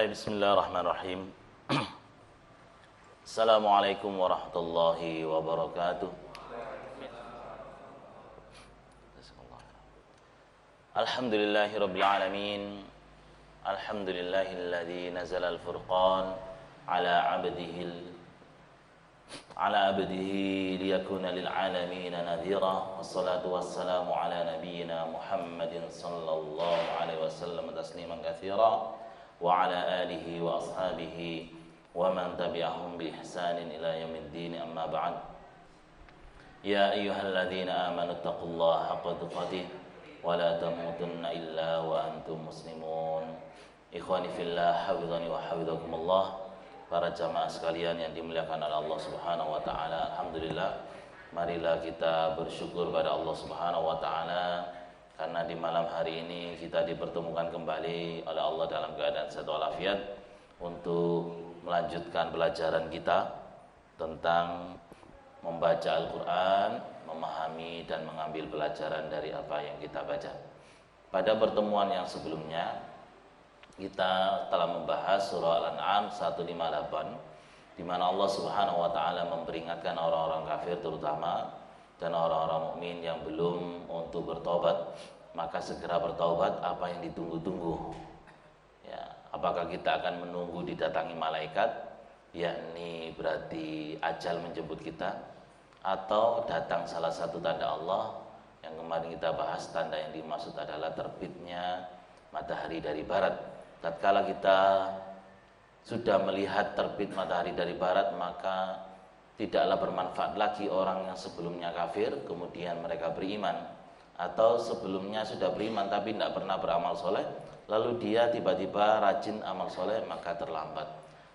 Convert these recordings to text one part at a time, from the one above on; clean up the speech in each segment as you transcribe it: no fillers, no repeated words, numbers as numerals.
Bismillahirrahmanirrahim. Assalamualaikum warahmatullahi wabarakatuh. Alhamdulillahirabbil alamin. Alhamdulillahilladzi nazala al-furqan ala 'abdihi liyakuna lil alamin nadhira. Wassalatu wassalamu ala nabiyyina Muhammadin sallallahu alaihi wasallam tasliman katsira. Wa ala alihi wa ashabihi wa man tabi'ahum bi ihsanin ila yaumiddin, amma ba'd. Ya ayyuhalladzina amanu taqullaha haqqa tuqatih wa la tamutunna illa wa antum muslimun. Ikhwani fillah, hafizani wa hafizakumullah. Para jamaah sekalian yang dimuliakan oleh Allah Subhanahu wa taala, alhamdulillah, marilah kita bersyukur pada Allah Subhanahu wa taala karena di malam hari ini kita dipertemukan kembali oleh Allah dalam keadaan sehat walafiat untuk melanjutkan pelajaran kita tentang membaca Al-Quran, memahami dan mengambil pelajaran dari apa yang kita baca. Pada pertemuan yang sebelumnya kita telah membahas surah Al-An'am 158, di mana Allah Subhanahu wa taala memperingatkan orang-orang kafir terutama dan orang-orang mukmin yang belum untuk bertobat, maka segera bertobat. Apa yang ditunggu-tunggu? Ya, apakah kita akan menunggu didatangi malaikat, yakni berarti ajal menjemput kita, atau datang salah satu tanda Allah yang kemarin kita bahas? Tanda yang dimaksud adalah terbitnya matahari dari barat. Tatkala kita sudah melihat terbit matahari dari barat, maka tidaklah bermanfaat lagi orang yang sebelumnya kafir kemudian mereka beriman, atau sebelumnya sudah beriman tapi tidak pernah beramal soleh, lalu dia tiba-tiba rajin amal soleh, maka terlambat.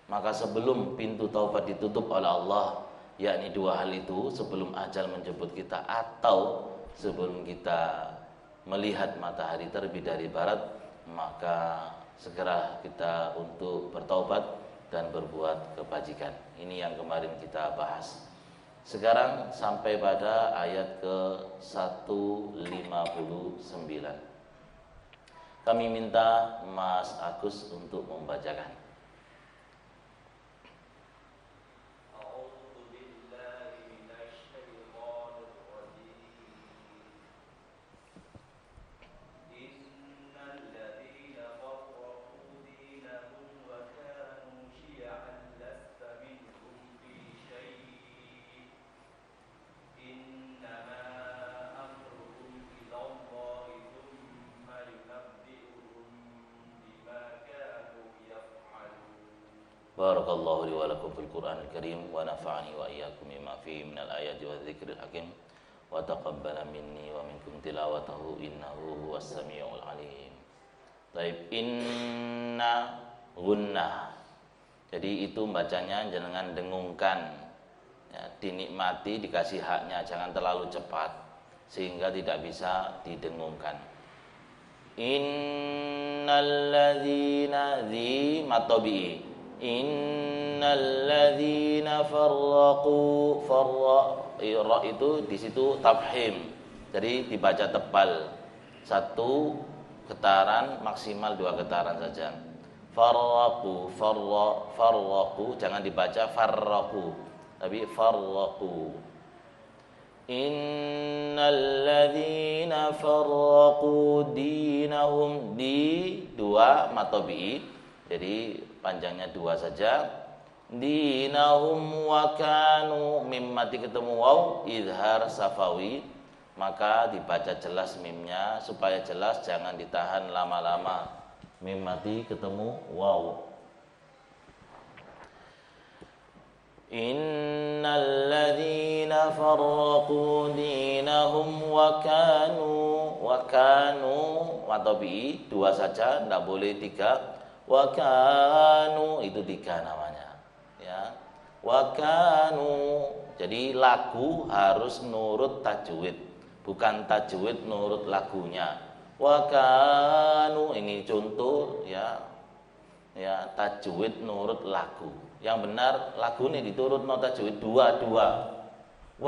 Maka sebelum pintu taubat ditutup oleh Allah, yakni dua hal itu, sebelum ajal menjemput kita atau sebelum kita melihat matahari terbit dari barat, maka segera kita untuk bertaubat dan berbuat kebajikan. Ini yang kemarin kita bahas. Sekarang sampai pada ayat ke-159. Kami minta Mas Agus untuk membacakan. Barakallahu li wa lakum fil Qur'anil Karim wa nafa'ani wa iyyakum bima fihi minal ayati wa dzikril hakim wa taqabbala minni wa minkum tilawatahu innahu huwas samiul alim. Taib, inna gunnah. Jadi itu bacanya jangan dengungkan. Ya, dinikmati, dikasih haknya, jangan terlalu cepat sehingga tidak bisa didengungkan. Innalladzina dzi matabi. Innalladzina farraqu ra itu di situ tafhim. Jadi dibaca tebal. Satu getaran maksimal 2 getaran saja. Farraqu jangan dibaca farraqu, tapi farraqu. Innalladzina farraqu dinahum, di 2 matobi. Jadi panjangnya 2 saja. Dinahum wa kanu, mim mati ketemu waw, izhar safawi, maka dibaca jelas mimnya supaya jelas, jangan ditahan lama-lama. Mim mati ketemu waw. Innalladzina farraqu dinahum wa kanu matobi 2 saja, tidak boleh 3. Wakanu itu 3 namanya, ya. Wakanu, jadi lagu harus nurut tajwid, bukan tajwid nurut lagunya. Wakanu ini contoh, ya, ya, tajwid nurut lagu. Yang benar lagu ini diturut no tajwid 2-2.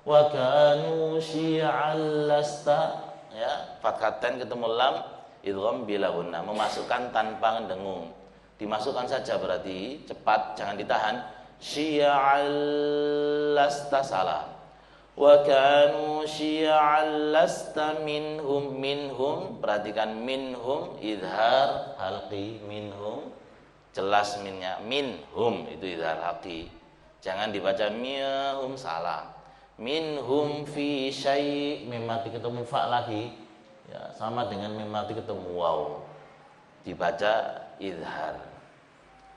Wakanu syi'al lasta, ya, fathaten ketemu lam. idgham bila gunna, memasukkan tanpa ndengung. Dimasukkan saja berarti cepat, jangan ditahan. Syi'al lasta salah. Wa kanu syi'al lasta minhum. Perhatikan minhum, idhar halqi, minhum. Jelas minnya, minhum itu idhar halqi. Jangan dibaca minhum, salah. Minhum fi syai', mim mati ketemu fa lagi. Ya, sama dengan mim mati ketemu waw. Dibaca idhar.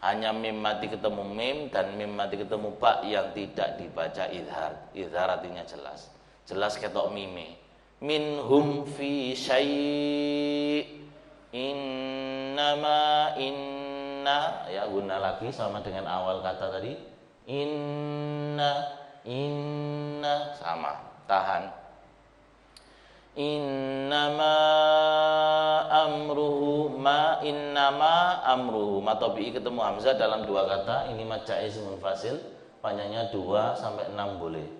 Hanya mim mati ketemu mim dan mim mati ketemu ba yang tidak dibaca idhar. Idhar artinya jelas. Jelas ketok mime. Minhum fi syai'. Innama inna, ya guna lagi sama dengan awal kata tadi. Inna sama, tahan. Innama amruhu ma, innama amruhu, ma tabi'i ketemu hamzah dalam dua kata. Ini mad jaiz munfasil, panjangnya 2 sampai 6 boleh.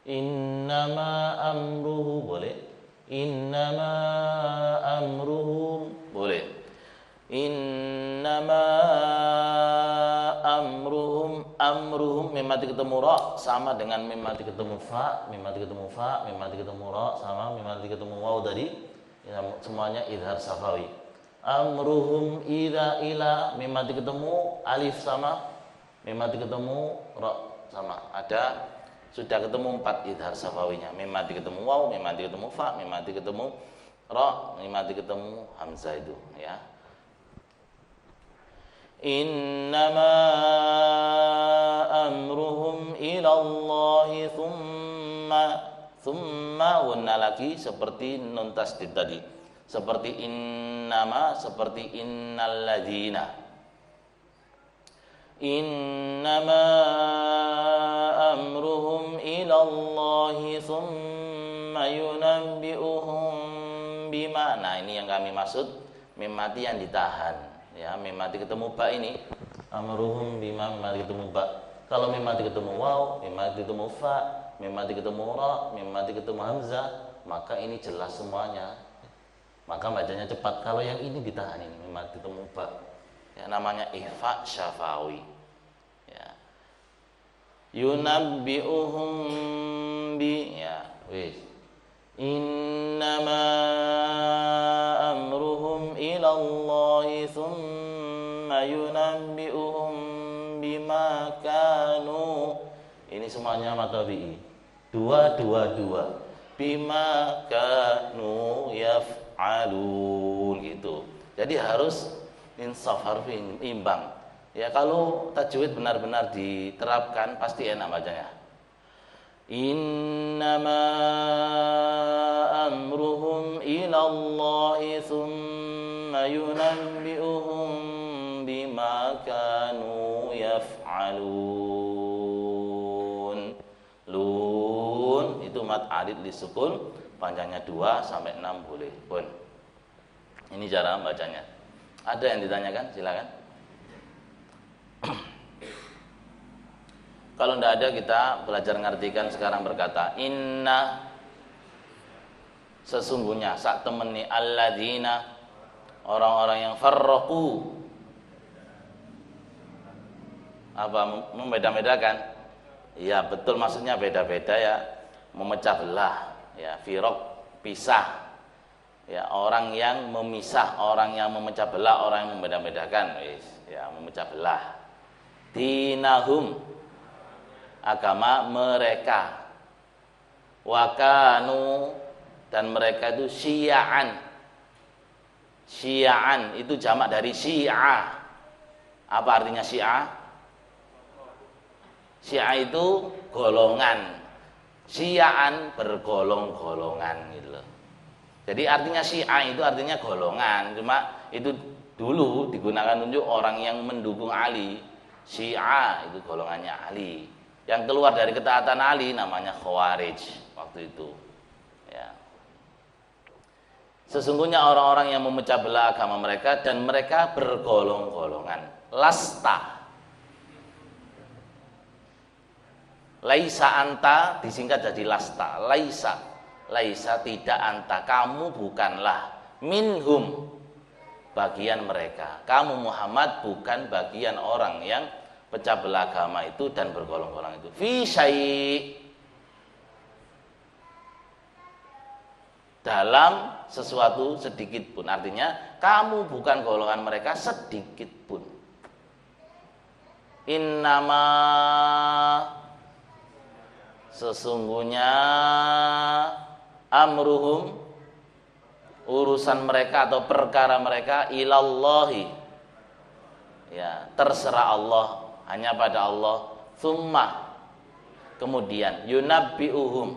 Innama amruhu boleh. Innama amruhu boleh. Innama amruhum mim mati ketemu ra sama dengan mim mati ketemu fa, mim mati ketemu fa, mim mati ketemu ra sama mim mati ketemu waw tadi. Ya, semuanya idhar safawi. Amruhum idza ila, mim mati ketemu alif sama mim mati ketemu ra sama. Ada sudah ketemu 4 idhar safawinya. Mim mati ketemu waw, mim mati ketemu fa, mim mati ketemu ra, mim mati ketemu hamzah itu ya. Innama amruhum ilallahi thumma gunna lagi seperti nun tasdid tadi, seperti innama, seperti innalladzina. Innama amruhum ilallahi thumma yunabbi'uhum bima. Nah, ini yang kami maksud mim mati yang ditahan. Ya, mim mati ketemu ba ini. Amruhum bima, mim mati ketemu ba. Kalau mim mati ketemu waw, mim mati ketemu fa, mim mati ketemu ra, mim mati ketemu hamzah, maka ini jelas semuanya. Maka bacanya cepat. Kalau yang ini ditahan, ini mim mati ketemu ba. Ya, namanya ihfa syafawi. Ya. Yunabbi'uhum bi, ya, wis. Innama amruhum ilallahi thumma yunabbi'uhum bima kanu. Ini semuanya matabi'i. 2 bima kanu yaf'alun gitu. Jadi harus insaf, harus imbang. Ya, kalau tajwid benar-benar diterapkan pasti enak bacanya. Innama amruhum ilallahi thumma yunabbi'uhum bima kanu yaf'alun. Lun itu mad alid lisukun, panjangnya 2 sampai 6 boleh pun. Ini cara bacanya. Ada yang ditanyakan? Silakan. Kalau tidak ada, kita belajar ngartikan sekarang berkata inna, sesungguhnya sak temeni alladzina, orang-orang yang farraqu, apa membeda-bedakan? Ya betul, maksudnya beda-beda ya, memecah belah ya, firaq pisah ya, orang yang memisah, orang yang memecah belah, orang yang membeda-bedakan, ya memecah belah. Dinahum, agama mereka. Wakanu, dan mereka itu syi'an. Syi'an itu jamak dari syi'ah. Apa artinya syi'ah? Syi'ah itu golongan. Syi'an bergolong-golongan gitu loh. Jadi artinya syi'ah itu artinya golongan. Cuma itu dulu digunakan untuk orang yang mendukung Ali. Syi'ah itu golongannya Ali. Yang keluar dari ketaatan Ali namanya Khawarij waktu itu. Ya. Sesungguhnya orang-orang yang memecah belah agama mereka dan mereka bergolong-golongan. Lasta, laisa anta disingkat jadi lasta. Laisa tidak anta, kamu bukanlah. Minhum, bagian mereka. Kamu Muhammad bukan bagian orang yang pecah belah agama itu dan bergolong-golong itu. Fi syai', dalam sesuatu sedikit pun. Artinya kamu bukan golongan mereka sedikit pun. Innama, sesungguhnya, amruhum, urusan mereka atau perkara mereka, ilallahi, ya, terserah Allah, hanya pada Allah. Tsumma, kemudian, yunabbi'uhum,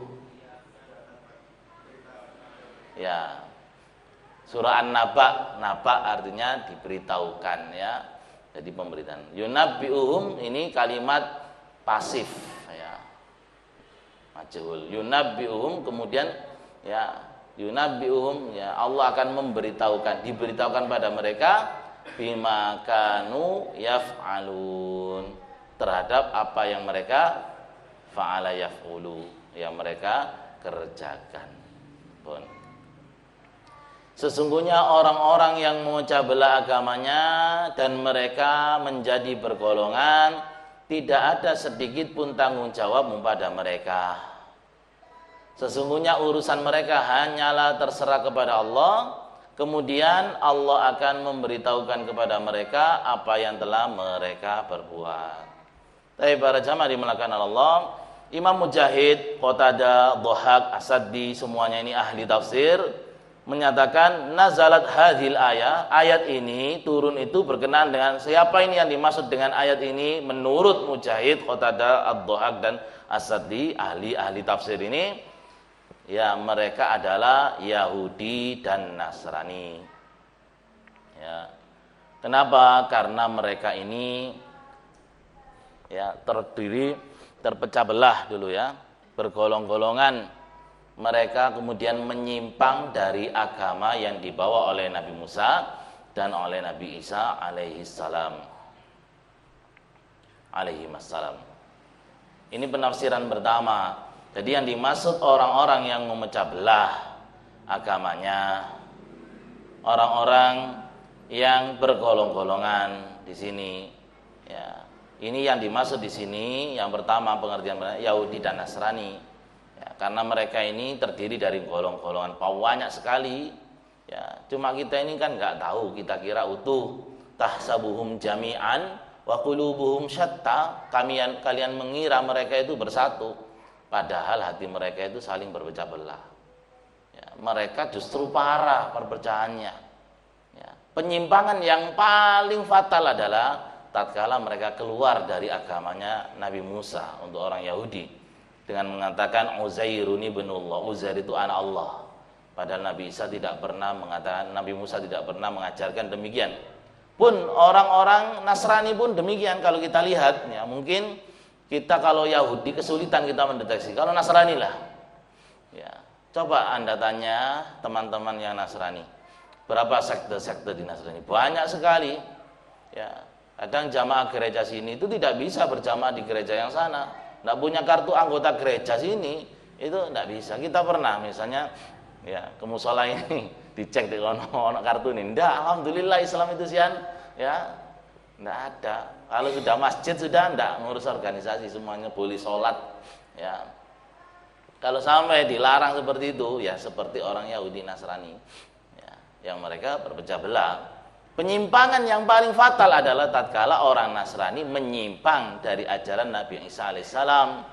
ya, surah An-Naba, naba artinya diberitahukan, ya, jadi pemberitaan. Yunabbi'uhum ini kalimat pasif, ya, majhul. Yunabbi'uhum, kemudian, ya, yunabbi'uhum, ya, Allah akan memberitahukan, diberitahukan pada mereka bima kanu yaf'alun, terhadap apa yang mereka fa'ala yaf'ulu, yang mereka kerjakan. Pun sesungguhnya orang-orang yang memecah belah agamanya dan mereka menjadi bergolongan, tidak ada sedikit pun tanggung jawab pada mereka. Sesungguhnya urusan mereka hanyalah terserah kepada Allah. Kemudian Allah akan memberitahukan kepada mereka apa yang telah mereka perbuat. Tapi para jamaah dimulakan Allah, Imam Mujahid, Qatadah, Dhahak, As-Saddi, semuanya ini ahli tafsir, menyatakan nazalat hadhil ayat ini turun itu berkenaan dengan siapa ini yang dimaksud dengan ayat ini menurut Mujahid, Qatadah, Ad-Dhahak dan As-Saddi, ahli tafsir ini, ya, mereka adalah Yahudi dan Nasrani. Ya. Kenapa? Karena mereka ini, ya, terpecah belah dulu, ya, bergolong-golongan. Mereka kemudian menyimpang dari agama yang dibawa oleh Nabi Musa dan oleh Nabi Isa alaihissalam. Ini penafsiran pertama. Jadi yang dimaksud orang-orang yang memecah belah agamanya, orang-orang yang bergolong-golongan di sini, ya. Ini yang dimaksud di sini yang pertama pengertian Yahudi dan Nasrani. Ya, karena mereka ini terdiri dari golong-golongan banyak sekali, ya. Cuma kita ini kan nggak tahu, kita kira utuh. Tahsabuhum jami'an wa qulubuhum syatta. Kalian mengira mereka itu bersatu, padahal hati mereka itu saling berpecah belah. Ya, mereka justru parah perpecahannya. Ya, penyimpangan yang paling fatal adalah tatkala mereka keluar dari agamanya Nabi Musa untuk orang Yahudi dengan mengatakan Uzairun ibnullah, Uzair itu anak Allah. Padahal Nabi Isa tidak pernah mengatakan, Nabi Musa tidak pernah mengajarkan demikian. Pun orang-orang Nasrani pun demikian. Kalau kita lihat, ya, mungkin kita kalau Yahudi kesulitan kita mendeteksi. Kalau Nasrani lah, ya, coba Anda tanya teman-teman yang Nasrani, berapa sekte-sekte di Nasrani? Banyak sekali. Ya, kadang jamaah gereja sini itu tidak bisa berjamaah di gereja yang sana. Tidak punya kartu anggota gereja sini, itu tidak bisa. Kita pernah misalnya, ya, ke musola ini dicek di ono kartu ini. Tidak, alhamdulillah Islam itu sian, ya, tidak ada. Kalau sudah masjid sudah tidak ngurus organisasi, semuanya boleh sholat, ya. Kalau sampai dilarang seperti itu, ya seperti orang Yahudi Nasrani, ya, yang mereka berpecah belah. Penyimpangan yang paling fatal adalah tatkala orang Nasrani menyimpang dari ajaran Nabi Isa alaihissalam,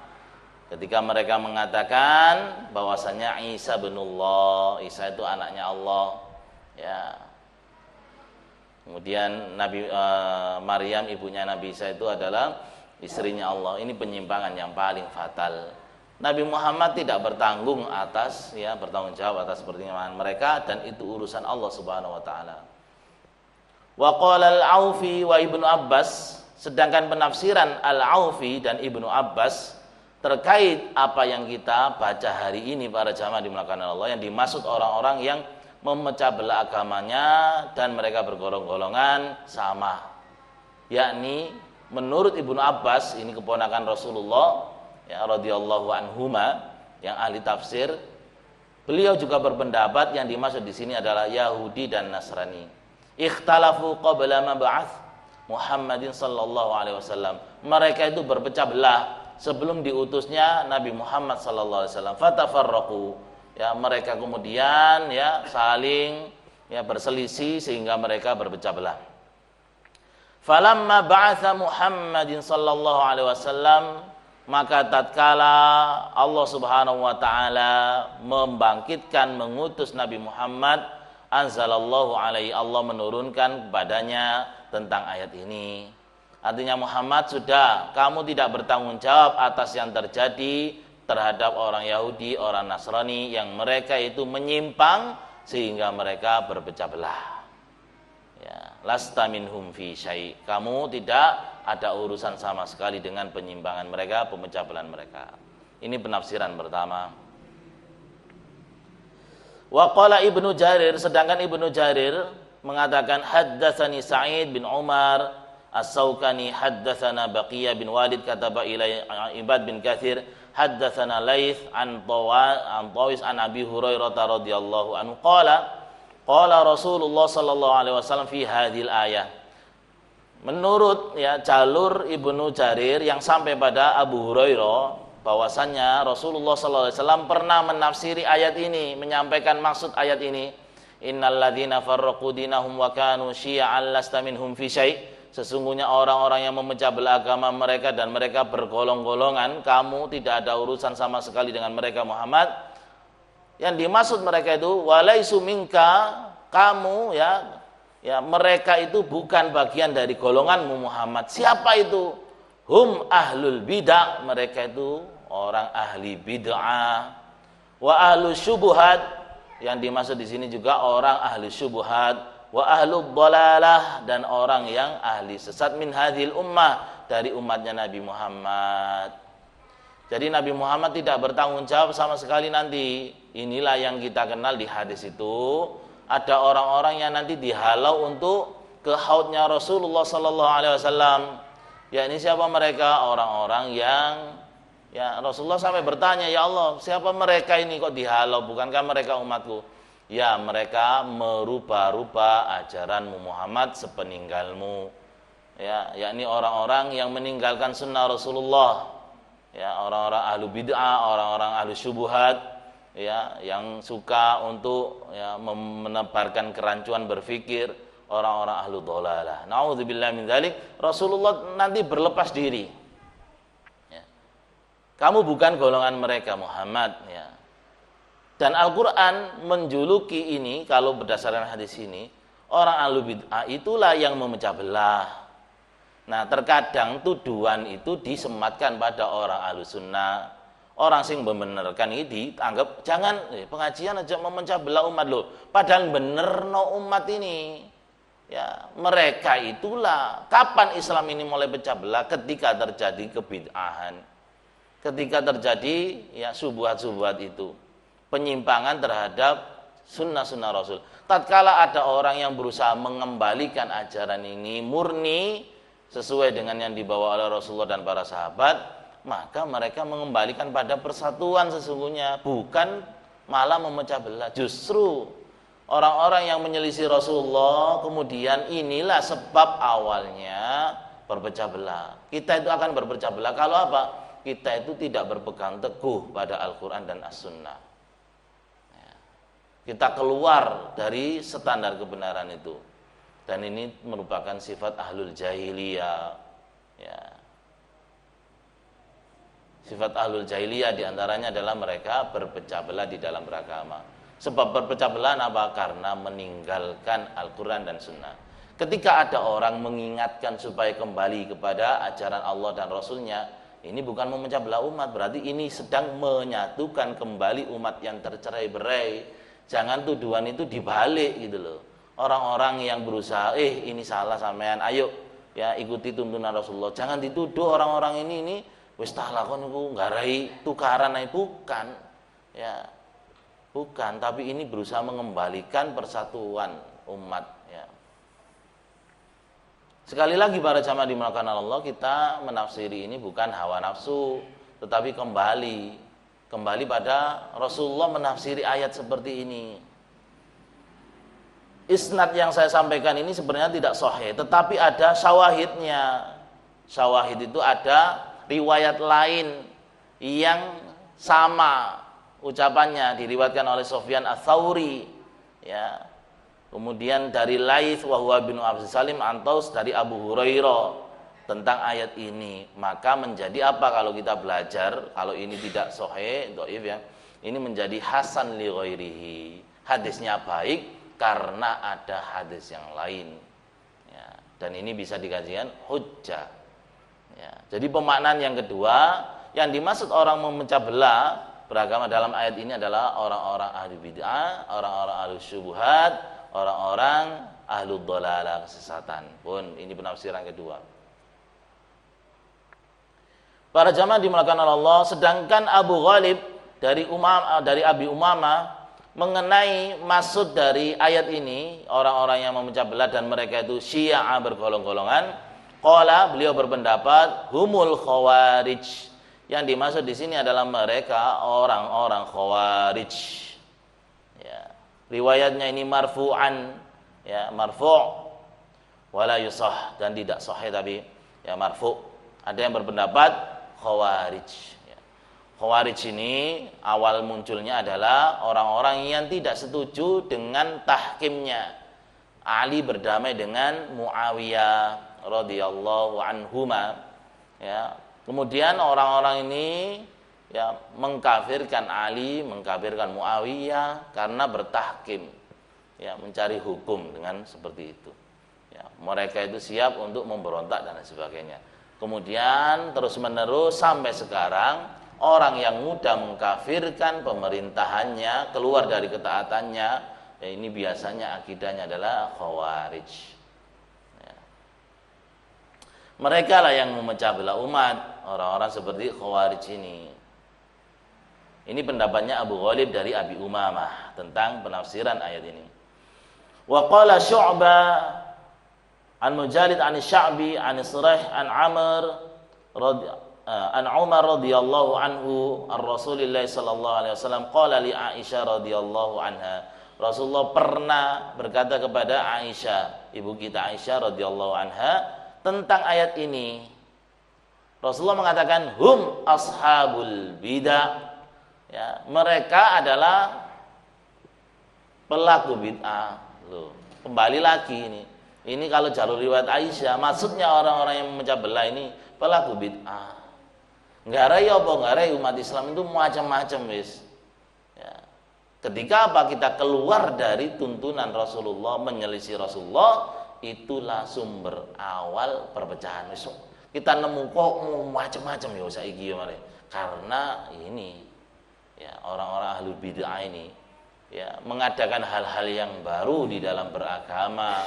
ketika mereka mengatakan bahwasanya Isa binullah, Isa itu anaknya Allah, ya. Kemudian Maryam ibunya Nabi Isa itu adalah istrinya Allah. Ini penyimpangan yang paling fatal. Nabi Muhammad tidak bertanggung jawab atas penyimpangan mereka, dan itu urusan Allah Subhanahu wa taala. Wa qala al-Aufi wa Ibnu Abbas, sedangkan penafsiran al-Aufi dan Ibnu Abbas terkait apa yang kita baca hari ini para jamaah dimulakan Allah, yang dimaksud orang-orang yang memecah belah agamanya dan mereka bergolong-golongan sama, yakni menurut Ibnu Abbas, ini keponakan Rasulullah, ya, radhiyallahu anhuma, yang ahli tafsir, beliau juga berpendapat yang dimaksud di sini adalah Yahudi dan Nasrani. Ikhtalafu qabla mab'ats Muhammadin sallallahu alaihi wasallam. Mereka itu berpecah belah sebelum diutusnya Nabi Muhammad sallallahu alaihi wasallam. Fatafarraqu. Ya, mereka kemudian ya saling ya berselisih sehingga mereka berpecah belah. Falamma ba'atsa Muhammadin sallallahu alaihi wasallam, maka tatkala Allah Subhanahu wa taala membangkitkan mengutus Nabi Muhammad, anzalallahu alaihi, Allah menurunkan kepadanya tentang ayat ini. Artinya Muhammad, sudah, kamu tidak bertanggung jawab atas yang terjadi terhadap orang Yahudi, orang Nasrani yang mereka itu menyimpang sehingga mereka berpecah belah. Ya, lasta minhum fi syai'. Kamu tidak ada urusan sama sekali dengan penyimpangan mereka, pemecah belahan mereka. Ini penafsiran pertama. Wa qala Ibnu Jarir, sedangkan Ibnu Jarir mengatakan haddatsani Sa'id bin Umar As-Saukani haddatsana Baqiyah bin Walid kataba ila Ibad bin Katsir haddatsana Laits an Tawis an Abi Hurairah radhiyallahu anhu qala Rasulullah sallallahu alaihi wasallam fi hadhil ayah. Menurut ya jalur Ibnu Jarir yang sampai pada Abu Hurairah bahwasannya Rasulullah sallallahu alaihi wasallam pernah menafsiri ayat ini, menyampaikan maksud ayat ini. Innal ladzina farraqu dinahum wa kanu syi'an lasta minhum fi syai'. Sesungguhnya orang-orang yang memecah belah agama mereka dan mereka bergolong-golongan, kamu tidak ada urusan sama sekali dengan mereka Muhammad. Yang dimaksud mereka itu walaisu minka, kamu ya mereka itu bukan bagian dari golonganmu Muhammad. Siapa itu? Hum ahlul bid'ah, mereka itu orang ahli bid'ah. Wa ahlus syubhat, yang dimaksud di sini juga orang ahli syubhat. Wa ahlud dhalalah, dan orang yang ahli sesat min hadhil ummah, dari umatnya Nabi Muhammad. Jadi Nabi Muhammad tidak bertanggung jawab sama sekali nanti. Inilah yang kita kenal di hadis itu. Ada orang-orang yang nanti dihalau untuk ke haudnya Rasulullah sallallahu alaihi wasallam. Ya, ini siapa mereka? Orang-orang yang ya Rasulullah sampai bertanya, "Ya Allah, siapa mereka ini kok dihalau? Bukankah mereka umatku?" Ya, mereka merubah-rubah ajaranmu Muhammad sepeninggalmu. Ya, yakni orang-orang yang meninggalkan sunnah Rasulullah. Ya, orang-orang ahlu bid'ah, orang-orang ahlu syubhat, ya, yang suka untuk ya menebarkan kerancuan berfikir, orang-orang ahlu dhalalah. Nauzubillah min dzalik. Rasulullah nanti berlepas diri. Ya. Kamu bukan golongan mereka Muhammad, ya. Dan Al-Quran menjuluki ini, kalau berdasarkan hadis ini, orang ahlu bid'ah itulah yang memecah belah. Nah, terkadang tuduhan itu disematkan pada orang ahlu sunnah. Orang sing membenarkan ini dianggap jangan pengajian aja memecah belah umat loh. Padahal bener no umat ini. Ya, mereka itulah. Kapan Islam ini mulai pecah belah? Ketika terjadi kebid'ahan. Ketika terjadi ya subuhat-subuhat itu. Penyimpangan terhadap sunnah-sunnah Rasul. Tatkala ada orang yang berusaha mengembalikan ajaran ini murni sesuai dengan yang dibawa oleh Rasulullah dan para sahabat, maka mereka mengembalikan pada persatuan sesungguhnya, bukan malah memecah belah. Justru orang-orang yang menyelisih Rasulullah kemudian inilah sebab awalnya berpecah belah. Kita itu akan berpecah belah kalau apa? Kita itu tidak berpegang teguh pada Al-Quran dan As-Sunnah. Kita keluar dari standar kebenaran itu. Dan ini merupakan sifat ahlul jahiliyah. Ya. Sifat ahlul jahiliyah diantaranya adalah mereka berpecah belah di dalam beragama. Sebab berpecah belah apa? Karena meninggalkan Al-Quran dan Sunnah. Ketika ada orang mengingatkan supaya kembali kepada ajaran Allah dan Rasulnya, ini bukan memecah belah umat, berarti ini sedang menyatukan kembali umat yang tercerai-berai. Jangan tuduhan itu dibalik gitu loh. Orang-orang yang berusaha, ini salah sampean, ayo ya ikuti tuntunan Rasulullah. Jangan dituduh orang-orang ini wis tak lakon iku nggarai tukaran ae, bukan. Ya. Bukan, tapi ini berusaha mengembalikan persatuan umat ya. Sekali lagi para jamaah dimulakan Allah, kita menafsiri ini bukan hawa nafsu, tetapi kembali pada Rasulullah menafsiri ayat seperti ini. isnad yang saya sampaikan ini sebenarnya tidak sahih, tetapi ada syawahidnya. Syawahid itu ada riwayat lain yang sama ucapannya, diriwayatkan oleh Sufyan Ats-Tsauri, ya. Kemudian dari Laits wa huwa bin Abi Salim Antaus dari Abu Hurairah tentang ayat ini. Maka menjadi apa kalau kita belajar, kalau ini tidak sahih, dhaif ya. Ini menjadi hasan li ghairihi. Hadisnya baik karena ada hadis yang lain. Ya, dan ini bisa dikajikan hujjah. Ya, jadi pemaknaan yang kedua, yang dimaksud orang memecah belah beragama dalam ayat ini adalah orang-orang ahli bid'ah, orang-orang ahli syubhat, orang-orang ahlu dhalalah, kesesatan. Pun ini penafsiran kedua. Para jamaah dimulakan oleh Allah, sedangkan Abu Ghalib dari Abi Umamah mengenai maksud dari ayat ini, orang-orang yang memecah belah dan mereka itu Syiah bergolong-golongan, qala, beliau berpendapat humul khawarij. Yang dimaksud di sini adalah mereka orang-orang khawarij. Ya. Riwayatnya ini marfu'an, ya, marfu' wala yusah, dan tidak sahih tapi ya marfu'. Ada yang berpendapat khawarij. Khawarij ini awal munculnya adalah orang-orang yang tidak setuju dengan tahkimnya Ali berdamai dengan Muawiyah radhiyallahu anhuma. Ya, kemudian orang-orang ini ya mengkafirkan Ali, mengkafirkan Muawiyah karena bertahkim, ya, mencari hukum dengan seperti itu. Ya, mereka itu siap untuk memberontak dan sebagainya. Kemudian terus menerus sampai sekarang orang yang mudah mengkafirkan pemerintahannya, keluar dari ketaatannya, ya ini biasanya akidahnya adalah khawarij. Ya. Mereka lah yang memecah belah umat, orang-orang seperti khawarij ini. Ini pendapatnya Abu Ghalib dari Abi Umamah tentang penafsiran ayat ini. Wa qala Syu'bah an Mujalid an Sya'bi an Suraih an Amr an Umar radhiyallahu anhu ar-Rasulillah sallallahu alaihi wasallam qala li Aisyah radhiyallahu anha. Rasulullah pernah berkata kepada Aisyah, ibu kita Aisyah radhiyallahu anha, tentang ayat ini. Rasulullah mengatakan hum ashabul bidah. Ya, mereka adalah pelaku bid'ah. Loh, kembali lagi ini. Ini kalau jalur riwayat Aisyah, maksudnya orang-orang yang memecah belah ini pelaku bid'ah. Ngarai apa ngarai umat Islam itu macam-macam wis. Ya. Ketika apa kita keluar dari tuntunan Rasulullah, menyelisih Rasulullah, itulah sumber awal perpecahan wis. Kita nemu kok macam-macam ya saiki ya mare. Karena ini ya orang-orang ahlul bid'ah ini ya mengadakan hal-hal yang baru di dalam beragama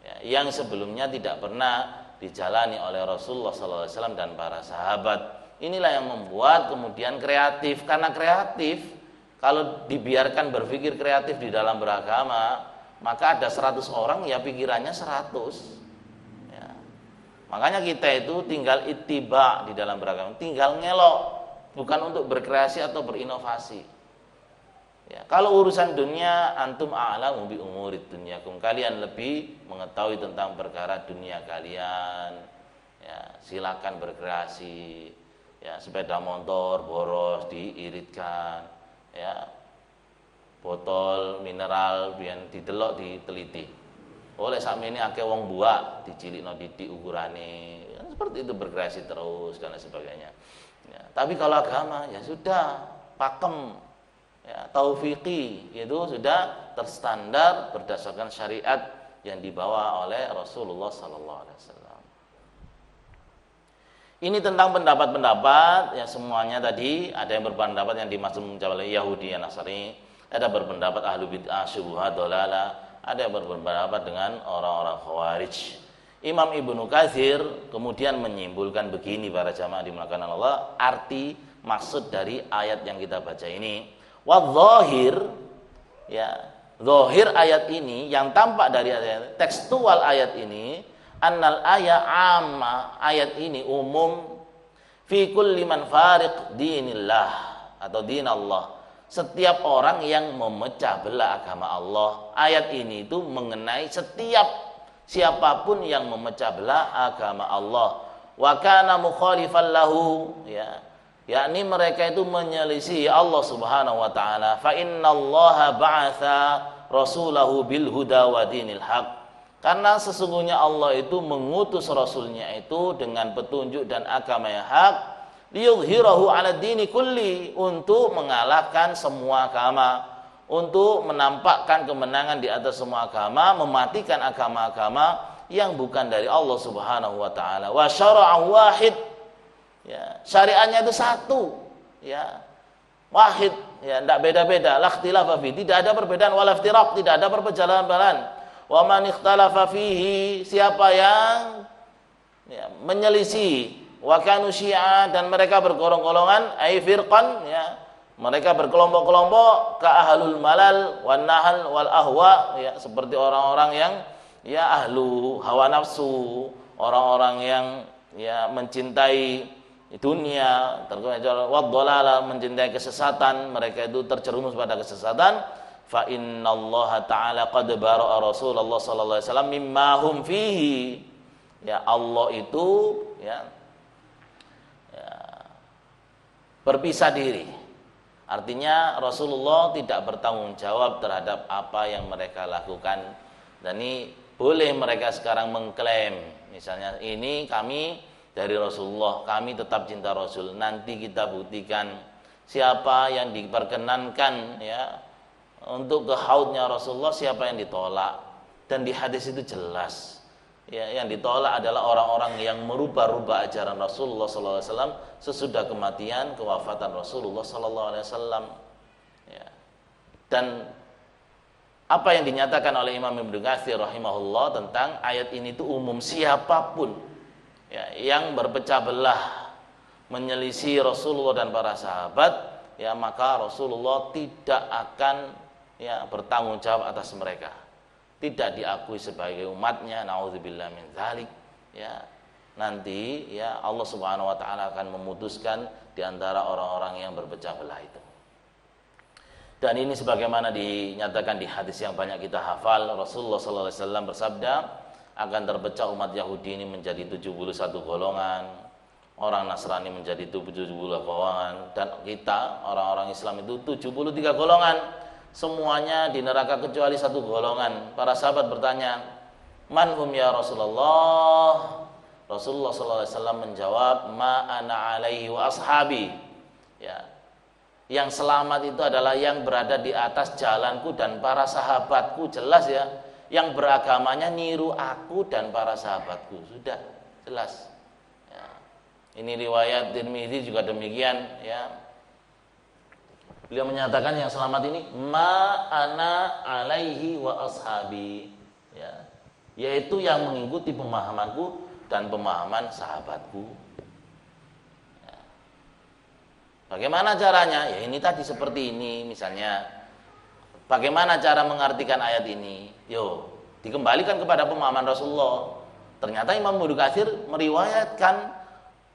ya, yang sebelumnya tidak pernah dijalani oleh Rasulullah SAW dan para sahabat. Inilah yang membuat kemudian kreatif. Karena kreatif, kalau dibiarkan berpikir kreatif di dalam beragama, maka ada 100 orang ya pikirannya 100 ya. Makanya kita itu tinggal ittiba di dalam beragama, tinggal ngelok, bukan untuk berkreasi atau berinovasi ya. Kalau urusan dunia, antum a'lamu bi umurid dunyakum, kalian lebih mengetahui tentang perkara dunia kalian ya, silakan berkreasi. Ya, sepeda motor boros diiritkan, ya, botol mineral biyen didelok diteliti. Oleh sakmene ini akeh wong buak dicilikno didik ukurane. Ya, seperti itu berkreasi terus dan sebagainya. Ya, tapi kalau agama ya sudah pakem, ya, taufiqi itu sudah terstandar berdasarkan syariat yang dibawa oleh Rasulullah sallallahu alaihi wasallam. Ini tentang pendapat-pendapat yang semuanya tadi, ada yang berpendapat yang dimaksud oleh Yahudi dan Nasrani, ada berpendapat ahlu bid'ah, syubhat, dhalalah, ada yang berpendapat dengan orang-orang khawarij. Imam Ibnu Katsir kemudian menyimpulkan begini para jamaah dimulakan Allah, arti maksud dari ayat yang kita baca ini. Wadh-dhahir, ya, zahir ayat ini yang tampak dari ayat, tekstual ayat ini, annal ayat amma, ayat ini umum fi kulli man fariq dinillah atau dinallah, setiap orang yang memecah belah agama Allah. Ayat ini itu mengenai setiap siapapun yang memecah belah agama Allah. Wa kana mukhalifan lahu, ya, yakni mereka itu menyelisih Allah Subhanahu wa taala. Fa innallaha ba'atsa rasulahu bil huda wa dinil haq. Karena sesungguhnya Allah itu mengutus rasulnya itu dengan petunjuk dan agama yang hak, liyudhhirahu 'ala dini kulli, untuk mengalahkan semua agama, untuk menampakkan kemenangan di atas semua agama, mematikan agama-agama yang bukan dari Allah Subhanahu wa taala. Wa syara'u wahid, ya, syariatnya itu satu, ya, wahid, ya, tidak beda-beda, la ikhtilafa fi, tidak ada perbedaan, wala iftiraq, tidak ada perbedaan. Wa man ikhtalafa fihi, siapa yang, ya, menyelisih, wa kanu syi'a, dan mereka bergolong-golongan, ai firqan, ya, mereka berkelompok-kelompok, ka ahlul malal wan nahal wal ahwa, ya, seperti orang-orang yang, ya, ahlu hawa nafsu, orang-orang yang, ya, mencintai dunia, wadhalala, mencintai kesesatan, mereka itu terjerumus pada kesesatan. Fa innallaha ta'ala qad bara'a Rasulullah sallallahu alaihi wasallam mimma hum fihi. Ya, Allah itu, ya, berpisah diri. Artinya Rasulullah tidak bertanggung jawab terhadap apa yang mereka lakukan. Dan ini boleh mereka sekarang mengklaim, misalnya ini kami dari Rasulullah, kami tetap cinta Rasul. Nanti kita buktikan siapa yang diperkenankan, ya, untuk ke haudnya Rasulullah, siapa yang ditolak. Dan di hadis itu jelas, ya, yang ditolak adalah orang-orang yang merubah-rubah ajaran Rasulullah SAW sesudah kematian, kewafatan Rasulullah SAW. Ya. Dan apa yang dinyatakan oleh Imam Ibnu Katsir rahimahullah tentang ayat ini itu umum, siapapun, ya, yang berpecah belah menyelisih Rasulullah dan para sahabat, ya, maka Rasulullah tidak akan, ya, bertanggung jawab atas mereka, tidak diakui sebagai umatnya, naudzubillah min dzalik, ya. Nanti, ya, Allah Subhanahu wa taala akan memutuskan di antara orang-orang yang berpecah belah itu. Dan ini sebagaimana dinyatakan di hadis yang banyak kita hafal, Rasulullah sallallahu alaihi wasallam bersabda, akan terpecah umat Yahudi ini menjadi 71 golongan, orang Nasrani menjadi 70 golongan, dan kita orang-orang Islam itu 73 golongan. Semuanya di neraka kecuali satu golongan. Para sahabat bertanya, "Man hum ya Rasulullah?" Rasulullah sallallahu alaihi wasallam menjawab, "Ma ana alaihi wa ashabi." Ya. Yang selamat itu adalah yang berada di atas jalanku dan para sahabatku. Jelas, ya. Yang beragamanya niru aku dan para sahabatku. Sudah jelas. Ya. Ini riwayat Tirmidzi juga demikian, ya. Beliau menyatakan yang selamat ini ma ana alaihi wa ashabi, ya, yaitu yang mengikuti pemahamanku dan pemahaman sahabatku. Ya. Bagaimana caranya? Ya ini tadi seperti ini, misalnya bagaimana cara mengartikan ayat ini? Yo, dikembalikan kepada pemahaman Rasulullah. Ternyata Imam Ibnu Katsir meriwayatkan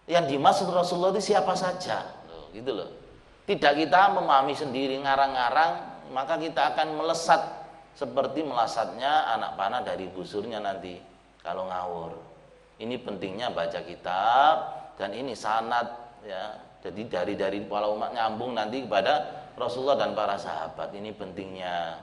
yang dimaksud Rasulullah itu siapa saja, loh, gitu loh. Tidak kita memahami sendiri, ngarang-ngarang, maka kita akan melesat seperti melesatnya anak panah dari busurnya nanti kalau ngawur. Ini pentingnya baca kitab, dan ini sanad, ya. Jadi dari para umat nyambung nanti kepada Rasulullah dan para sahabat. Ini pentingnya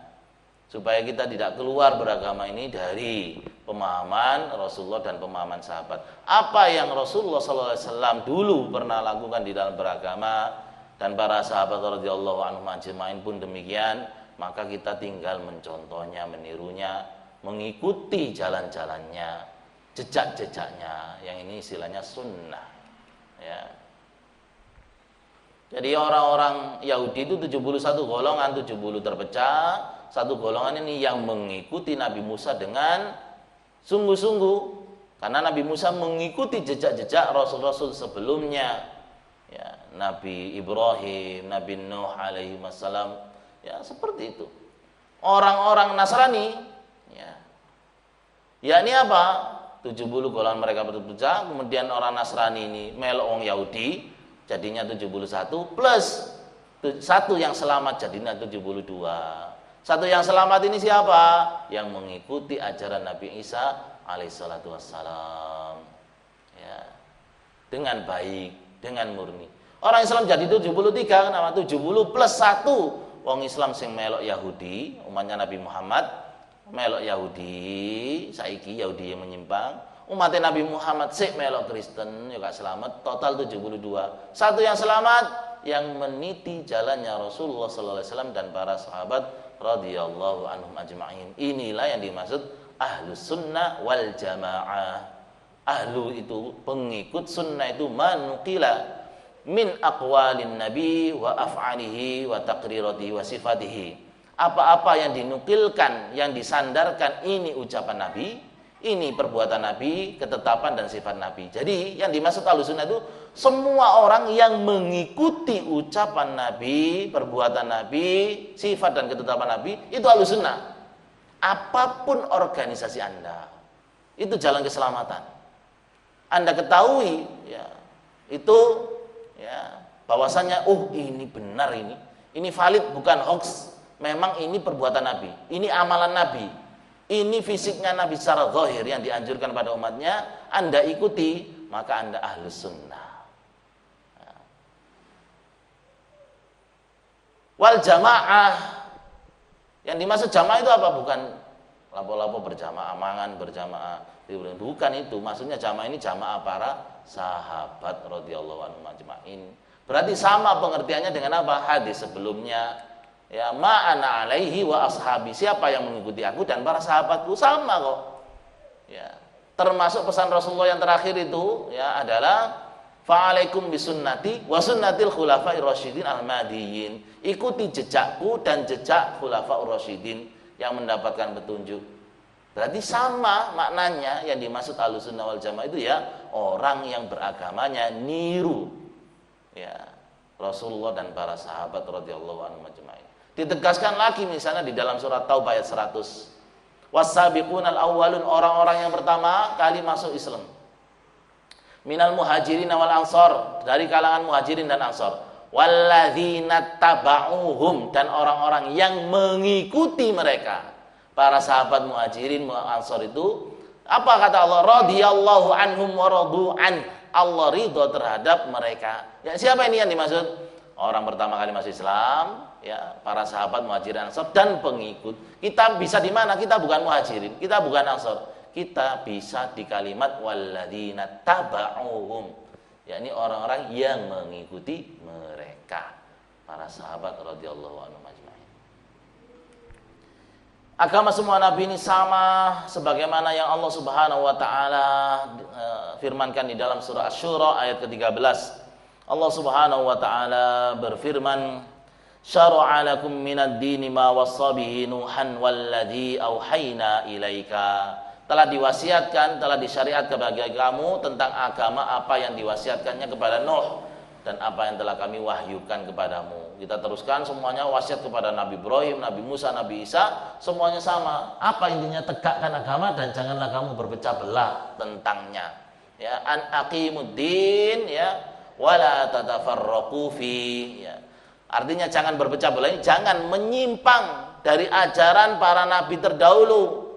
supaya kita tidak keluar beragama ini dari pemahaman Rasulullah dan pemahaman sahabat. Apa yang Rasulullah SAW dulu pernah lakukan di dalam beragama, dan para sahabat radhiyallahu anhum ajmain pun demikian, maka kita tinggal mencontohnya, menirunya, mengikuti jalan-jalannya, jejak-jejaknya. Yang ini istilahnya sunnah, ya. Jadi orang-orang Yahudi itu 71 golongan, 70 terpecah. Satu golongan ini yang mengikuti Nabi Musa dengan sungguh-sungguh, karena Nabi Musa mengikuti jejak-jejak rasul-rasul sebelumnya, ya, Nabi Ibrahim, Nabi Nuh alaihi wassalam, ya, seperti itu. Orang-orang Nasrani, ya, yakni apa? 70 golongan mereka berpecah, kemudian orang Nasrani ini melok wong Yahudi, jadinya 71 plus Satu yang selamat jadinya 72. Satu yang selamat ini siapa? Yang mengikuti ajaran Nabi Isa alaihissalatu wassalam. Ya. Dengan baik, dengan murni. Orang Islam jadi 73, kenapa? 70 plus 1. Wong Islam sing melok Yahudi, umatnya Nabi Muhammad, melok Yahudi, saiki Yahudi yang menyimpang. Umatnya Nabi Muhammad sik melok Kristen, juga selamat, total 72. Satu yang selamat, yang meniti jalannya Rasulullah sallallahu alaihi wasallam dan para sahabat radhiyallahu anhum ajma'in. Inilah yang dimaksud ahlus sunnah wal jamaah. Ahlu itu pengikut sunnah itu manukila min aqwalin nabi wa af'alihi wa taqriratihi wa sifatihi. Apa-apa yang dinukilkan, yang disandarkan, ini ucapan Nabi, ini perbuatan Nabi, ketetapan dan sifat Nabi. Jadi yang dimaksud ahlus sunnah itu semua orang yang mengikuti ucapan Nabi, perbuatan Nabi, sifat dan ketetapan Nabi, itu ahlus sunnah. Apapun organisasi Anda, itu jalan keselamatan. Anda ketahui ya, itu ya, bahwasanya ini benar, ini valid, bukan hoax. Memang ini perbuatan Nabi, ini amalan Nabi, ini fisiknya Nabi secara zahir yang dianjurkan pada umatnya, Anda ikuti, maka Anda ahlus sunnah. Wal jamaah, yang dimaksud jamaah itu apa? Bukan lapo-lapo berjamaah, mangan berjamaah, bukan itu. Maksudnya jamaah ini jamaah para sahabat radhiyallahu anhum ajma'in. Berarti sama pengertiannya dengan apa? Hadis sebelumnya, ya, ma'ana alaihi wa ashabi, siapa yang mengikuti aku dan para sahabatku, sama kok. Ya, termasuk pesan Rasulullah yang terakhir itu ya adalah fa'alaikum bisunnati wa sunnatil khulafa'ir rasyidin al-mahdiyyin. Ikuti jejakku dan jejak khulafa'ur rasyidin yang mendapatkan petunjuk. Berarti sama maknanya yang dimaksud Ahlussunnah wal Jamaah itu ya, orang yang beragamanya niru ya Rasulullah dan para sahabat radhiyallahu anhum ajma'in. Ditegaskan lagi misalnya di dalam surat Taubah ayat 100. Was-sabiqunal awwalun, orang-orang yang pertama kali masuk Islam. Minal muhajirin wal ansor, dari kalangan muhajirin dan ansor. Walladzina taba'uhum, dan orang-orang yang mengikuti mereka. Para sahabat muhajirin ansor itu, apa kata Allah? Radhiyallahu anhum wa radu'an. Allah ridho terhadap mereka. Ya, siapa ini yang dimaksud? Orang pertama kali masuk Islam, ya, para sahabat muhajirin ansor dan pengikut. Kita bisa di mana? Kita bukan muhajirin, kita bukan ansor. Kita bisa di kalimat walladzina taba'uhum, yakni orang-orang yang mengikuti mereka, para sahabat radhiyallahu anhum ajma'in. Agama semua nabi ini sama sebagaimana yang Allah Subhanahu wa taala firmankan di dalam surah Asy-Syura ayat ke-13. Allah Subhanahu wa taala berfirman, syara'a lakum minad dini ma wassa bihi nuhan walladzi auhayna ilaika. Telah diwasiatkan, telah disyariatkan bagi kamu tentang agama apa yang diwasiatkannya kepada Nuh dan apa yang telah kami wahyukan kepadamu. Kita teruskan semuanya wasiat kepada Nabi Ibrahim, Nabi Musa, Nabi Isa, semuanya sama. Apa intinya? Tegakkan agama dan janganlah kamu berpecah belah tentangnya. Ya, an aqimuddin ya wala tatafarraqu fi ya. Artinya jangan berpecah belah, jangan menyimpang dari ajaran para nabi terdahulu.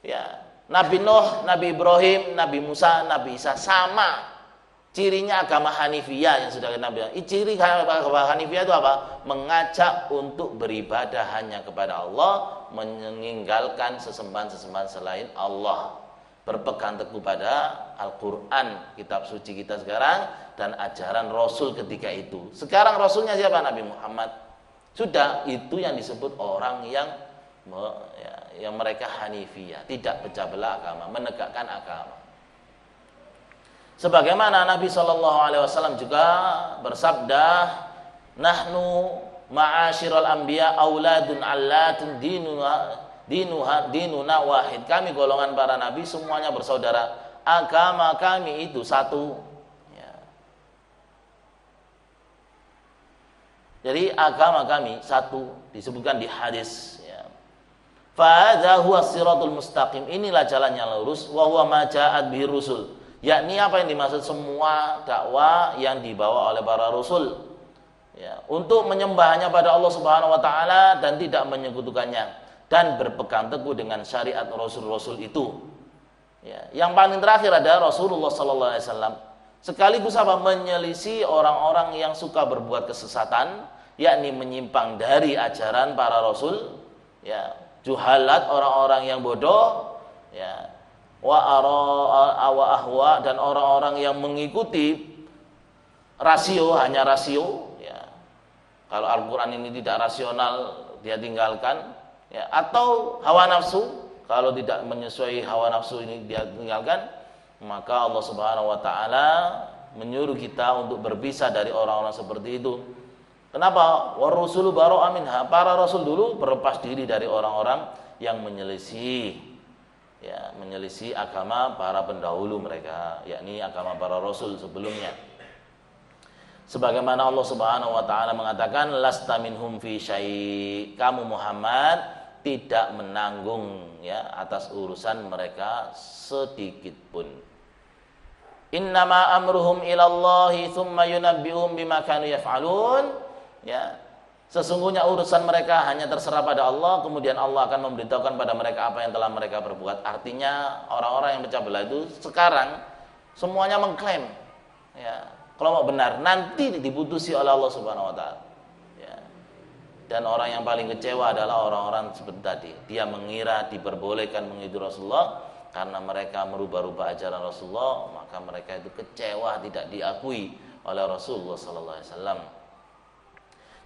Ya. Nabi Nuh, Nabi Ibrahim, Nabi Musa, Nabi Isa sama. Cirinya agama Hanifiyah yang sudah kita bilang. Ciri agama Hanifiyah itu apa? Mengajak untuk beribadah hanya kepada Allah, meninggalkan sesembahan-sesembahan selain Allah. Berpegang teguh pada Al-Quran, kitab suci kita sekarang, dan ajaran Rasul ketika itu. Sekarang Rasulnya siapa? Nabi Muhammad. Sudah, itu yang disebut orang yang mereka Hanifiyah, tidak pecah belah agama, menegakkan agama. Sebagaimana Nabi SAW juga bersabda, nahnu ma'asyiral anbiya auladun allatun dinuna wahid. Kami golongan para nabi semuanya bersaudara, agama kami itu satu. Ya. Jadi agama kami satu, disebutkan di hadis. Fahadha huwa siratul mustaqim, inilah jalan yang lurus, wa huwa ma ja'at bihi rusul, yakni apa yang dimaksud semua dakwah yang dibawa oleh para rasul. ya, untuk menyembahnya pada Allah Subhanahu wa taala dan tidak menyekutukannya dan berpegang teguh dengan syariat rasul-rasul itu. Ya, yang paling terakhir ada Rasulullah sallallahu alaihi wasallam. Sekaligus apa? Menyelisih orang-orang yang suka berbuat kesesatan, yakni menyimpang dari ajaran para rasul, ya, juhalat, orang-orang yang bodoh, ya, ahwa, dan orang-orang yang mengikuti rasio, hanya rasio, ya. Kalau Al-Qur'an ini tidak rasional dia tinggalkan, ya, atau hawa nafsu, kalau tidak menyesuaikan hawa nafsu ini dia tinggalkan. Maka Allah Subhanahu wa taala menyuruh kita untuk berpisah dari orang-orang seperti itu. Kenapa? Warusulu bara'ah minha. Para rasul dulu berlepas diri dari orang-orang yang menyelisih, ya, menyelisih agama para pendahulu mereka, yakni agama para rasul sebelumnya. Sebagaimana Allah Subhanahu wa taala mengatakan, lasta minhum fi syai'. Kamu Muhammad tidak menanggung, ya, atas urusan mereka sedikit pun. Innama amruhum ilallahi thumma yunabbi'uhum bima kanu yaf'alun. Ya. Sesungguhnya urusan mereka hanya terserah pada Allah, kemudian Allah akan memberitahukan pada mereka apa yang telah mereka perbuat. Artinya orang-orang yang pecah belah itu sekarang semuanya mengklaim, ya, kalau mau benar nanti diputusi oleh Allah Subhanahu wa taala. Ya. Dan orang yang paling kecewa adalah orang-orang seperti tadi. Dia mengira diperbolehkan mengikuti Rasulullah karena mereka merubah-rubah ajaran Rasulullah, maka mereka itu kecewa tidak diakui oleh Rasulullah sallallahu alaihi wasallam.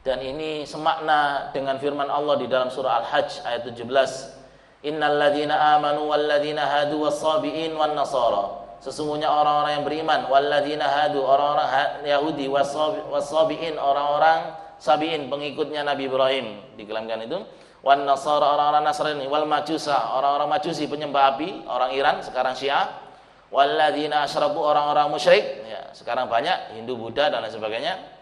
Dan ini semakna dengan firman Allah di dalam surah Al-Hajj ayat 17. Innal ladzina amanu wal ladzina hadu was-sabiin wan nasara. Sesungguhnya orang-orang yang beriman, wal ladzina hadu, orang-orang Yahudi, was-sabiin, orang-orang sabiin pengikutnya Nabi Ibrahim, dikelamkan itu. Wan nasara, orang-orang Nasrani, wal majusa, orang-orang majusi penyembah api, orang Iran sekarang Syiah, walladzina asyraku, orang-orang musyrik, ya, sekarang banyak Hindu, Buddha dan lain sebagainya.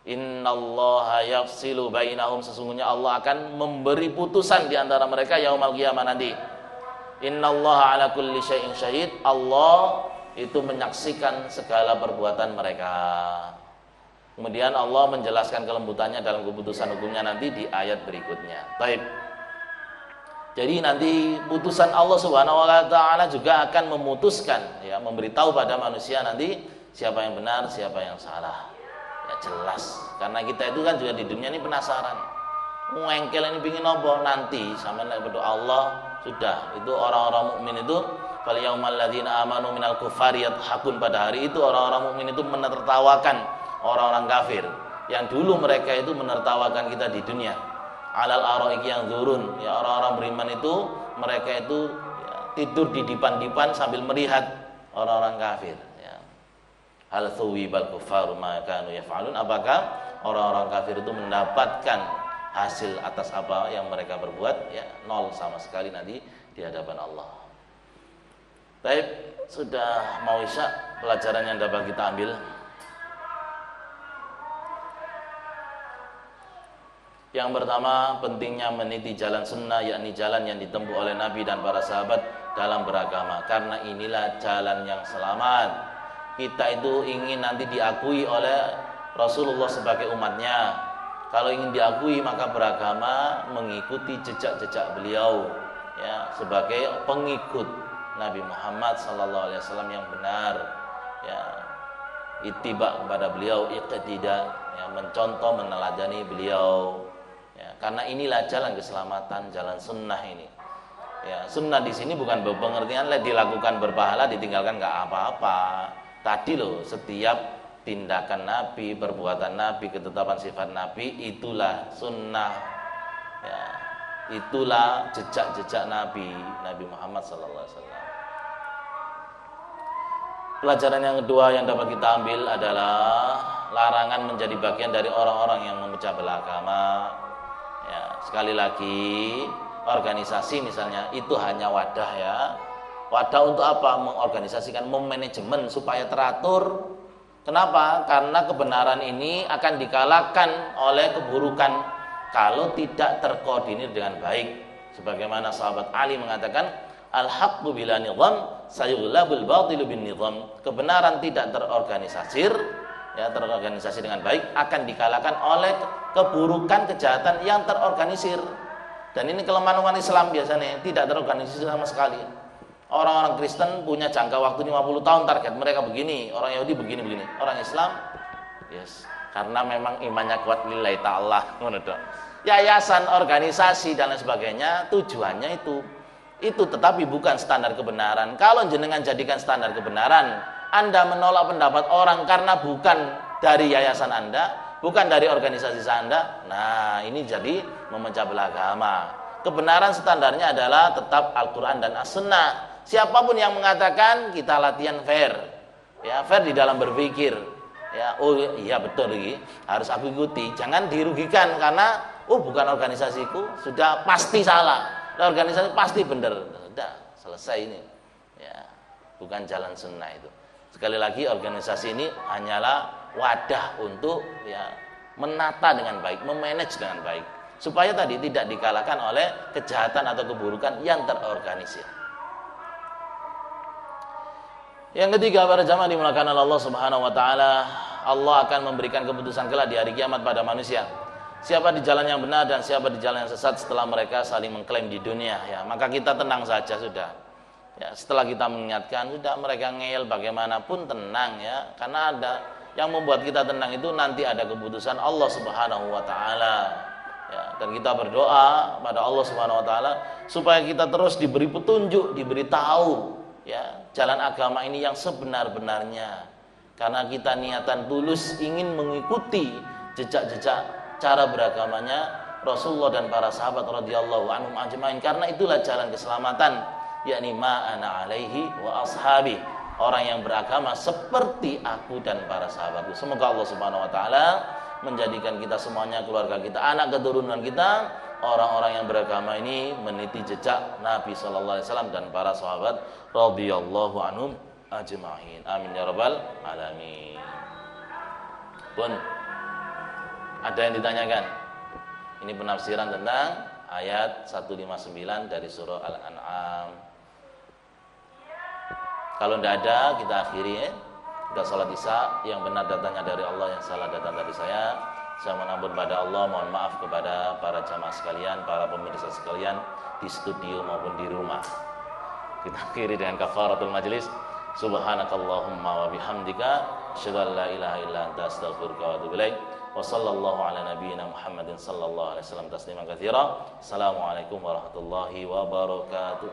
Innallaha yafsilu bainahum, sesungguhnya Allah akan memberi putusan di antara mereka yaumul qiyamah nanti. Innallaha ala kulli syai'in syahid, Allah itu menyaksikan segala perbuatan mereka. Kemudian Allah menjelaskan kelembutannya dalam keputusan hukumnya nanti di ayat berikutnya. Baik. Jadi nanti putusan Allah Subhanahu wa taala juga akan memutuskan, ya, memberitahu pada manusia nanti siapa yang benar, siapa yang salah. Ya jelas. Karena kita itu kan juga di dunia ini penasaran. Ngengkel ini pengin apa nanti sampeyan nek berdoa Allah sudah. Itu orang-orang mukmin itu fal yaumal ladzina amanu minal kufari yadhakun, pada hari itu orang-orang mukmin itu menertawakan orang-orang kafir yang dulu mereka itu menertawakan kita di dunia. Alal araiki yang zurun, ya, orang-orang beriman itu mereka itu, ya, tidur di dipan-dipan sambil melihat orang-orang kafir, ya. Hal thuwibal kufaru ma kanu yaf'alun, apakah orang-orang kafir itu mendapatkan hasil atas apa yang mereka berbuat? Ya, nol sama sekali nanti di hadapan Allah. Baik, sudah mau isya, pelajaran yang dapat kita ambil. Yang pertama, pentingnya meniti jalan sunnah, yakni jalan yang ditempuh oleh Nabi dan para sahabat dalam beragama. Karena inilah jalan yang selamat. Kita itu ingin nanti diakui oleh Rasulullah sebagai umatnya. Kalau ingin diakui maka beragama mengikuti jejak-jejak beliau, ya, sebagai pengikut Nabi Muhammad sallallahu alaihi wasallam yang benar, ya, ittiba kepada beliau, iqtida, ya, mencontoh, meneladani beliau. Ya, karena inilah jalan keselamatan, jalan sunnah ini. Ya, sunnah di sini bukan berpengertian dilakukan berpahala, ditinggalkan nggak apa-apa. Tadi loh, setiap tindakan Nabi, perbuatan Nabi, ketetapan sifat Nabi, itulah sunnah. Ya, itulah jejak-jejak Nabi Muhammad SAW. Pelajaran yang kedua yang dapat kita ambil adalah larangan menjadi bagian dari orang-orang yang memecah belah agama. Ya, sekali lagi, organisasi misalnya itu hanya wadah, ya. Wadah untuk apa? Mengorganisasikan, memanajemen supaya teratur. Kenapa? Karena kebenaran ini akan dikalahkan oleh keburukan kalau tidak terkoordinir dengan baik. Sebagaimana sahabat Ali mengatakan, al-haqqu bila nizam sayughlabul batilu bin nizam. Kebenaran tidak terorganisir, ya terorganisasi dengan baik, akan dikalahkan oleh keburukan, kejahatan yang terorganisir. Dan ini kelemahan umat Islam biasanya, tidak terorganisir sama sekali. Orang-orang Kristen punya jangka waktu 50 tahun, target mereka begini, orang Yahudi begini-begini. Orang Islam, yes, karena memang imannya kuat lillahi ta'ala. Yayasan, organisasi dan lain sebagainya, tujuannya itu tetapi bukan standar kebenaran. Kalau jenengan jadikan standar kebenaran, Anda menolak pendapat orang karena bukan dari yayasan Anda, bukan dari organisasi Anda, nah ini jadi memecah belah agama. Kebenaran standarnya adalah tetap Al-Quran dan As-Sunnah. Siapapun yang mengatakan kita latihan fair, ya fair di dalam berpikir, ya oh iya betul ini harus aku ikuti, jangan dirugikan karena bukan organisasiku, sudah pasti salah. Organisasi pasti benar, sudah selesai ini, ya bukan jalan sunnah itu. Sekali lagi organisasi ini hanyalah wadah untuk ya menata dengan baik, memanage dengan baik, supaya tadi tidak dikalahkan oleh kejahatan atau keburukan yang terorganisir. Yang ketiga, para jamaah dimulakan oleh Allah Subhanahu wa taala, Allah akan memberikan keputusan kelak di hari kiamat pada manusia. Siapa di jalan yang benar dan siapa di jalan yang sesat setelah mereka saling mengklaim di dunia, ya maka kita tenang saja sudah. Ya, setelah kita mengingatkan sudah, mereka ngeyel bagaimanapun tenang ya, karena ada yang membuat kita tenang itu nanti ada keputusan Allah Subhanahu wa taala. Ya, dan kita berdoa pada Allah Subhanahu wa taala supaya kita terus diberi petunjuk, diberi tahu ya jalan agama ini yang sebenar-benarnya. Karena kita niatan tulus ingin mengikuti jejak-jejak cara beragamanya Rasulullah dan para sahabat radhiyallahu anhum ajmain, karena itulah jalan keselamatan, yakni ma ana alaihi wa ashabi, orang yang beragama seperti aku dan para sahabatku. Semoga Allah Subhanahu wa taala menjadikan kita semuanya, keluarga kita, anak keturunan kita, orang-orang yang beragama ini meniti jejak Nabi sallallahu alaihi wasallam dan para sahabat radhiyallahu anhum ajmain. Amin ya rabbal alamin. Pun ada yang ditanyakan? Ini penafsiran tentang ayat 159 dari surah Al-An'am. Kalau tidak ada, kita akhiri ya. Kita salat isya, yang benar datangnya dari Allah, yang salah datang dari saya. Saya menampun pada Allah, mohon maaf kepada para jamaah sekalian, para pemirsa sekalian di studio maupun di rumah. Kita akhiri dengan kafaratul majlis. Subhanakallahumma wa bihamdika asyhadu an la ilaha illa anta astaghfiruka wa atubu ilaik. Wa sallallahu ala nabiyyina Muhammadin sallallahu alaihi wasallam tasliman katsira. Assalamualaikum warahmatullahi wabarakatuh.